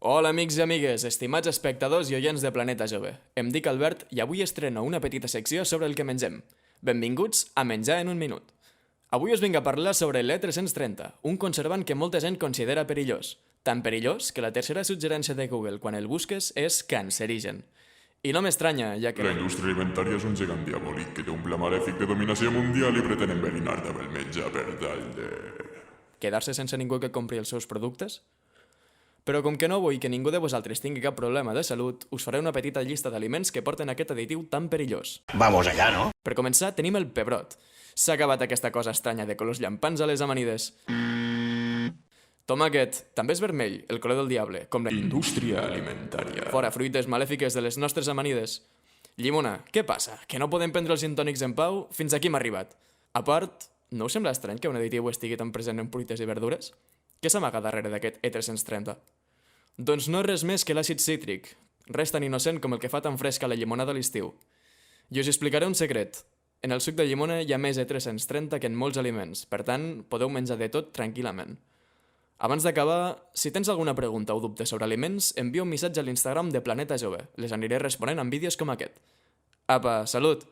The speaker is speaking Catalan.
Hola amics i amigues, estimats espectadors i oients de Planeta Jove. Em dic Albert i avui estreno una petita secció sobre el que mengem. Benvinguts a Menjar en un minut. Avui us vinc a parlar sobre l'E330, un conservant que molta gent considera perillós. Tan perillós que la tercera suggerència de Google quan el busques és cancerigen. I no m'estranya, ja que... La indústria alimentària és un gegant diabòlic que té un pla malèfic de dominació mundial i pretén enverinar-te amb el menjar per tal de... Quedar-se sense ningú que compri els seus productes? Però com que no vull que ningú de vosaltres tingui cap problema de salut, us faré una petita llista d'aliments que porten aquest additiu tan perillós. Vamos allá, ¿no? Per començar, tenim el pebrot. S'ha acabat aquesta cosa estranya de colors llampants a les amanides. Tomàquet, també és vermell, el color del diable, com la indústria alimentària. Fora fruites malèfiques de les nostres amanides. Llimona, què passa? Que no podem prendre els gintònics en pau? Fins aquí hem arribat. A part, no us sembla estrany que un additiu estigui tan present en fruites i verdures? Què s'amaga darrere d'aquest E330? Doncs no és res més que l'àcid cítric, res tan innocent com el que fa tan fresca la llimonada a l'estiu. I us explicaré un secret. En el suc de llimona hi ha més E330 que en molts aliments, per tant, podeu menjar de tot tranquil·lament. Abans d'acabar, si tens alguna pregunta o dubte sobre aliments, envia un missatge a l'Instagram de Planeta Jove. Les aniré responent amb vídeos com aquest. Apa, salut!